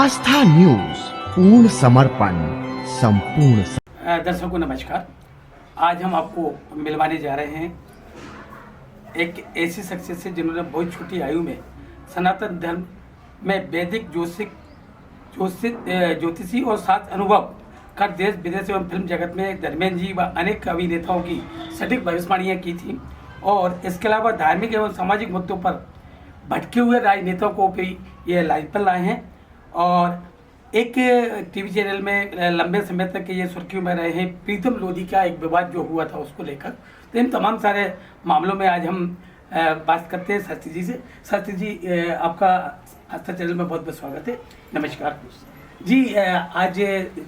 आस्था news, पूर्ण समर्पण, संपूर्ण दर्शकों को नमस्कार। आज हम आपको मिलवाने जा रहे हैं एक ऐसी शख्सियत से जिन्होंने बहुत छोटी आयु में सनातन धर्म में वैदिक ज्योतिषी और शास्त्र अनुभव कर देश विदेश एवं फिल्म जगत में धर्मेंद्र जी व अनेक अभिनेताओं की सटीक भविष्यवाणियाँ की थी और इसके अलावा धार्मिक एवं सामाजिक मुद्दों पर भटके हुए राजनेताओं को भी ये लाइन पर लाए हैं और एक टीवी चैनल में लंबे समय तक ये सुर्खियों में रहे हैं प्रीतम लोधी का एक विवाद जो हुआ था उसको लेकर। तो इन तमाम सारे मामलों में आज हम बात करते हैं शास्त्री जी से। शास्त्री जी, आपका आस्था चैनल में बहुत बहुत स्वागत है। नमस्कार जी। आज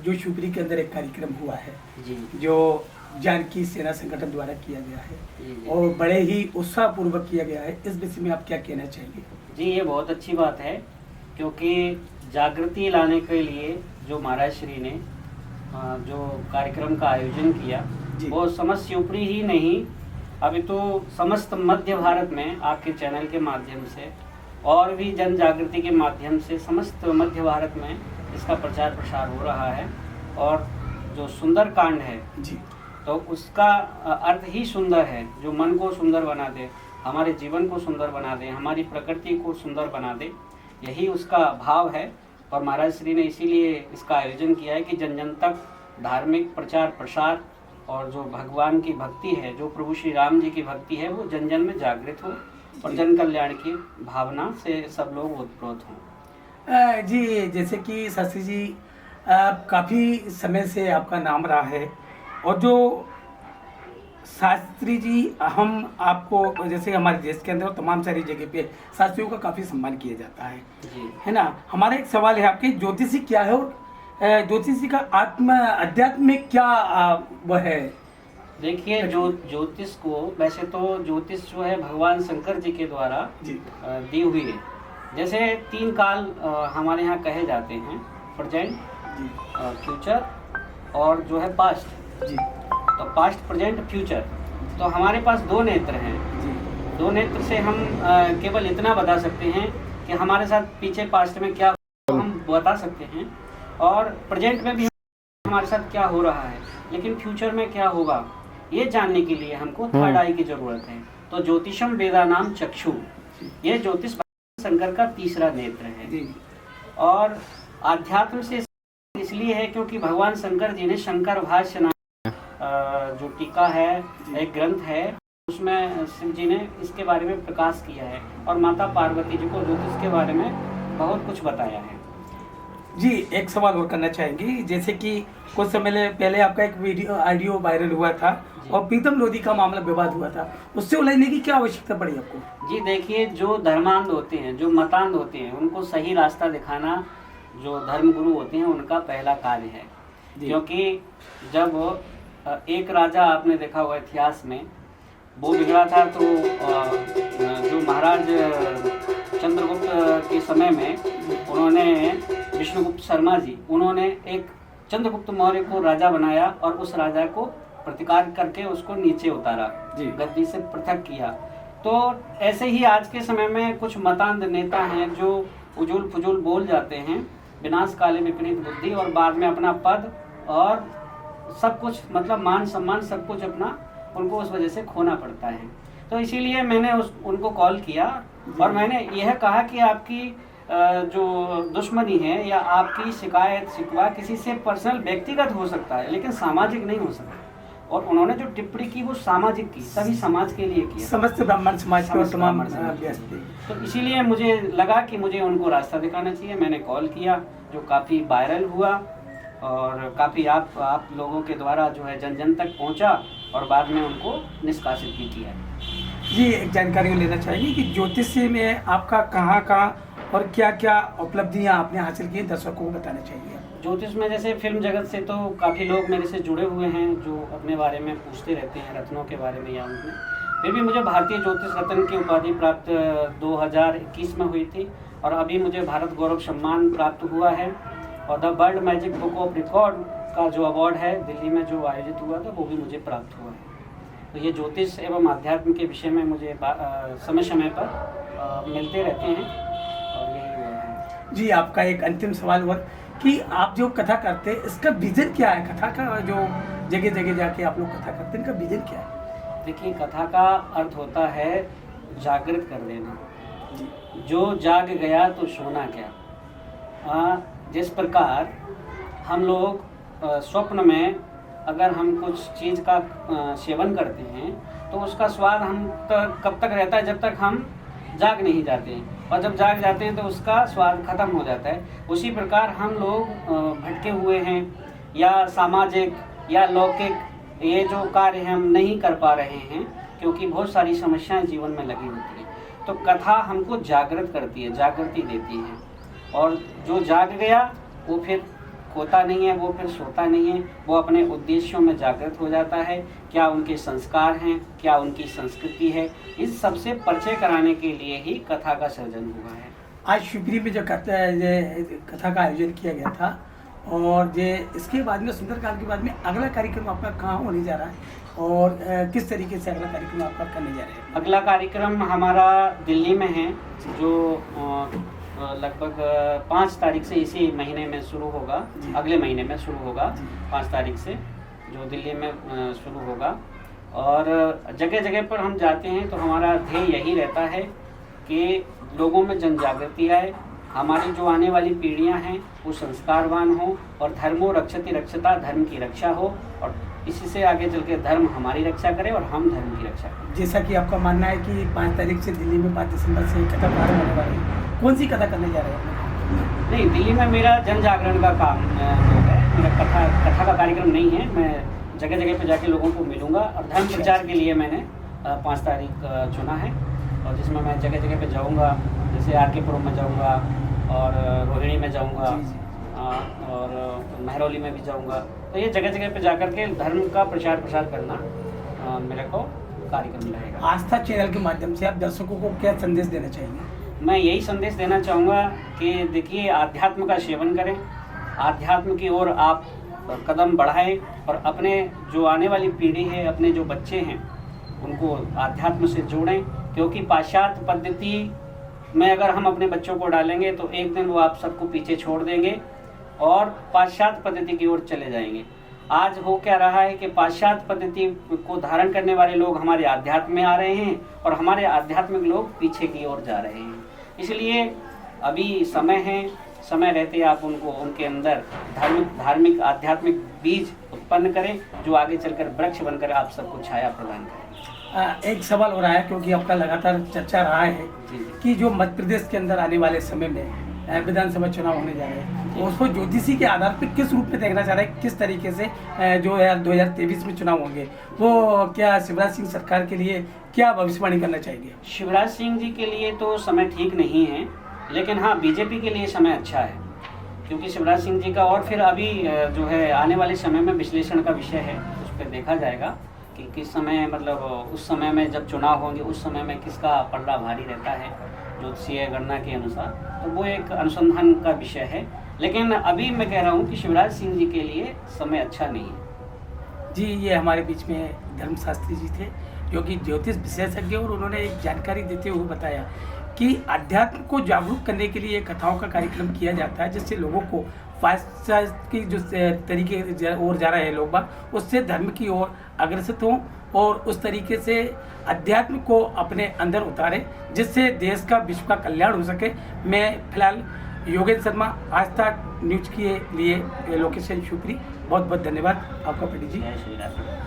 जो शिवपुरी के अंदर एक कार्यक्रम हुआ है जी, जो जानकी सेना संगठन द्वारा किया गया है और बड़े ही उत्साहपूर्वक किया गया है, इस विषय में आप क्या कहना चाहेंगे? जी, ये बहुत अच्छी बात है क्योंकि जागृति लाने के लिए जो महाराज श्री ने जो कार्यक्रम का आयोजन किया वो समस्त शिवपुरी ही नहीं, अभी तो समस्त मध्य भारत में आपके चैनल के माध्यम से और भी जन जागृति के माध्यम से समस्त मध्य भारत में इसका प्रचार प्रसार हो रहा है। और जो सुंदर कांड है जी, तो उसका अर्थ ही सुंदर है, जो मन को सुंदर बना दे, हमारे जीवन को सुंदर बना दे, हमारी प्रकृति को सुंदर बना दे, यही उसका भाव है। और महाराज श्री ने इसीलिए इसका आयोजन किया है कि जन जन तक धार्मिक प्रचार प्रसार और जो भगवान की भक्ति है, जो प्रभु श्री राम जी की भक्ति है, वो जन जन में जागृत हो और जन कल्याण की भावना से सब लोग ओतप्रोत हों। जी, जैसे कि शास्त्री जी काफ़ी समय से आपका नाम रहा है और जो शास्त्री जी, हम आपको जैसे हमारे देश के अंदर तमाम सारी जगह पे शास्त्रियों का काफ़ी सम्मान किया जाता है जी, है ना। हमारा एक सवाल है आपके, ज्योतिषी क्या है और ज्योतिषी का अध्यात्म में क्या वह है? देखिए, जो ज्योतिष को, वैसे तो ज्योतिष जो है भगवान शंकर जी के द्वारा जी दी हुई है। जैसे 3 काल हमारे यहाँ कहे जाते हैं, प्रेजेंट, जी फ्यूचर और जो है पास्ट। जी तो पास्ट, प्रेजेंट, फ्यूचर, तो हमारे पास 2 नेत्र हैं। जी 2 नेत्र से हम केवल इतना बता सकते हैं कि हमारे साथ पीछे पास्ट में क्या हुआ हम बता सकते हैं और प्रेजेंट में भी हमारे साथ क्या हो रहा है, लेकिन फ्यूचर में क्या होगा ये जानने के लिए हमको थर्ड आई की जरूरत है। तो ज्योतिषम वेदा नाम चक्षु, ये ज्योतिष शंकर का तीसरा नेत्र है। जी और आध्यात्म से इसलिए है क्योंकि भगवान शंकर जी ने शंकर भाष्य नाम जो टीका है, एक ग्रंथ है, उसमें शिव जी ने इसके बारे में प्रकाश किया है और माता पार्वती जी को ज्योतिष के बारे में बहुत कुछ बताया है। जी, एक सवाल और करना चाहेंगे। जैसे कि कुछ समय पहले आपका एक ऑडियो वायरल हुआ था और प्रीतम लोधी का मामला विवाद हुआ था, उससे उलझने की क्या आवश्यकता पड़ी आपको? जी देखिए, जो धर्मांध होते हैं, जो मतांध होते हैं, उनको सही रास्ता दिखाना जो धर्मगुरु होते हैं उनका पहला कार्य है। क्योंकि जब एक राजा, आपने देखा होगा इतिहास में, वो बिगड़ा था, तो जो महाराज चंद्रगुप्त के समय में उन्होंने, विष्णुगुप्त शर्मा जी, उन्होंने एक चंद्रगुप्त मौर्य को राजा बनाया और उस राजा को प्रतिकार करके उसको नीचे उतारा, गद्दी से पृथक किया। तो ऐसे ही आज के समय में कुछ मतांध नेता हैं जो उजूल फुजूल बोल जाते हैं, विनाश काले विपरीत बुद्धि, और बाद में अपना पद और सब कुछ, मतलब मान सम्मान सब कुछ अपना, उनको उस वजह से खोना पड़ता है। तो इसीलिए मैंने उनको कॉल किया और मैंने यह कहा कि आपकी जो दुश्मनी है या आपकी शिकायत शिकवा किसी से पर्सनल व्यक्तिगत हो सकता है, लेकिन सामाजिक नहीं हो सकता। और उन्होंने जो टिप्पणी की वो सामाजिक की, सभी समाज के लिए की, समस्त ब्राह्मण समाज के तमाम व्यस्त। तो इसीलिए मुझे लगा कि मुझे उनको रास्ता दिखाना चाहिए। मैंने कॉल किया, जो काफ़ी वायरल हुआ और काफ़ी आप लोगों के द्वारा जो है जन जन तक पहुंचा और बाद में उनको निष्कासित भी किया। जी, एक जानकारी लेना चाहिए कि ज्योतिष में आपका कहाँ और क्या क्या उपलब्धियाँ आपने हासिल की, दर्शकों को बताना चाहिए। ज्योतिष में जैसे फिल्म जगत से तो काफ़ी लोग मेरे से जुड़े हुए हैं जो अपने बारे में पूछते रहते हैं, रत्नों के बारे में या उनमें। फिर भी मुझे भारतीय ज्योतिष रत्न की उपाधि प्राप्त 2021 में हुई थी और अभी मुझे भारत गौरव सम्मान प्राप्त हुआ है। और the world magic book of record का जो अवार्ड है दिल्ली में जो आयोजित हुआ था वो भी मुझे प्राप्त हुआ है। तो ये ज्योतिष एवं आध्यात्म के विषय में मुझे समय समय पर मिलते रहते हैं और यही हुआ है। जी, आपका एक अंतिम सवाल हुआ कि आप जो कथा करते हैं इसका विजन क्या है? कथा का जो जगह जगह जाके आप लोग कथा करते हैं, इनका विजन क्या है? देखिए, कथा का अर्थ होता है जागृत कर देना। जी, जो जाग गया तो सोना क्या। जिस प्रकार हम लोग स्वप्न में अगर हम कुछ चीज़ का सेवन करते हैं तो उसका स्वाद हम तक कब तक रहता है, जब तक हम जाग नहीं जाते हैं, और जब जाग जाते हैं तो उसका स्वाद खत्म हो जाता है। उसी प्रकार हम लोग भटके हुए हैं या सामाजिक या लौकिक ये जो कार्य हम नहीं कर पा रहे हैं क्योंकि बहुत सारी समस्याएं जीवन में लगी होती हैं, तो कथा हमको जागृत करती है, जागृति देती है। और जो जाग गया वो फिर खोता नहीं है, वो फिर सोता नहीं है, वो अपने उद्देश्यों में जागृत हो जाता है। क्या उनके संस्कार हैं, क्या उनकी संस्कृति है, इस सबसे परिचय कराने के लिए ही कथा का सृजन हुआ है। आज शिवगिरी में जो कथा का आयोजन किया गया था, और ये इसके बाद में सुंदरकांड के बाद में अगला कार्यक्रम आपका कहाँ होने जा रहा है और किस तरीके से अगला कार्यक्रम आपका करने जा रहे हैं? अगला कार्यक्रम हमारा दिल्ली में है, जो लगभग 5 तारीख से इसी महीने में शुरू होगा, अगले महीने में शुरू होगा 5 तारीख से, जो दिल्ली में शुरू होगा। और जगह जगह पर हम जाते हैं तो हमारा ध्येय यही रहता है कि लोगों में जन जागृति आए, हमारी जो आने वाली पीढ़ियां हैं वो संस्कारवान हो, और धर्मो रक्षति रक्षता, धर्म की रक्षा हो, और इसी से आगे चल के धर्म हमारी रक्षा करे और हम धर्म की रक्षा करें। जैसा कि आपका मानना है कि 5 तारीख से दिल्ली में 5 दिसंबर से कथा प्रारंभ होने वाली है, कौन सी कथा करने जा रहे हैं? नहीं, दिल्ली में मेरा जन जागरण का काम जो है, मेरा कथा का कार्यक्रम नहीं है। मैं जगह जगह पे जाके लोगों को मिलूंगा, और धर्म प्रचार के लिए मैंने 5 तारीख चुना है, और जिसमें मैं जगह जगह पे जाऊंगा, जैसे आर के पुरम में जाऊंगा और रोहिणी में जाऊंगा और महरौली में भी जाऊंगा। तो ये जगह जगह पे जाकर के धर्म का प्रचार प्रसार करना मेरे को कार्यक्रम रहेगा। आस्था चैनल के माध्यम से आप दर्शकों को क्या संदेश देना चाहेंगे? मैं यही संदेश देना चाहूँगा कि देखिए, आध्यात्म का सेवन करें, आध्यात्म की ओर आप कदम बढ़ाएं, और अपने जो आने वाली पीढ़ी है, अपने जो बच्चे हैं, उनको आध्यात्म से जोड़ें। क्योंकि पाश्चात्य पद्धति में अगर हम अपने बच्चों को डालेंगे तो एक दिन वो आप सबको पीछे छोड़ देंगे और पाश्चात्य पद्धति की ओर चले जाएंगे। आज हो क्या रहा है कि पाश्चात्य पद्धति को धारण करने वाले लोग हमारे आध्यात्म में आ रहे हैं, और हमारे आध्यात्मिक लोग पीछे की ओर जा रहे हैं। इसलिए अभी समय है, समय रहते आप उनको, उनके अंदर धार्मिक आध्यात्मिक बीज उत्पन्न करें, जो आगे चलकर वृक्ष बनकर आप सबको छाया प्रदान करें। एक सवाल हो रहा है, क्योंकि आपका लगातार चर्चा रहा है कि जो मध्य प्रदेश के अंदर आने वाले समय में विधानसभा चुनाव होने जा रहे हैं, उसको ज्योतिषी के आधार पर किस रूप में देखना चाह रहे हैं, किस तरीके से जो है 2023 में चुनाव होंगे, वो क्या शिवराज सिंह सरकार के लिए क्या भविष्यवाणी करना चाहिए? शिवराज सिंह जी के लिए तो समय ठीक नहीं है, लेकिन हाँ, बीजेपी के लिए समय अच्छा है, क्योंकि शिवराज सिंह जी का और फिर अभी जो है आने वाले समय में विश्लेषण का विषय है, उस पर देखा जाएगा कि किस समय, मतलब उस समय में जब चुनाव होंगे उस समय में किसका पलड़ा भारी रहता है ज्योतिषीय गणना के अनुसार, तो वो एक अनुसंधान का विषय है। लेकिन अभी मैं कह रहा हूँ कि शिवराज सिंह जी के लिए समय अच्छा नहीं है। जी, ये हमारे बीच में धर्मशास्त्री जी थे, जो कि ज्योतिष विशेषज्ञ, और उन्होंने एक जानकारी देते हुए बताया कि अध्यात्म को जागरूक करने के लिए कथाओं का कार्यक्रम किया जाता है, जिससे लोगों को पाश्चात्य की जो तरीके और जा रहे हैं लोग बाग, उससे धर्म की ओर अग्रसर हों और उस तरीके से अध्यात्म को अपने अंदर उतारें, जिससे देश का, विश्व का कल्याण हो सके। मैं फिलहाल योगेंद्र शर्मा, आस्था न्यूज के लिए लोकेशन शिवपुरी, बहुत बहुत धन्यवाद आपका पंडित जी। जय श्री राम।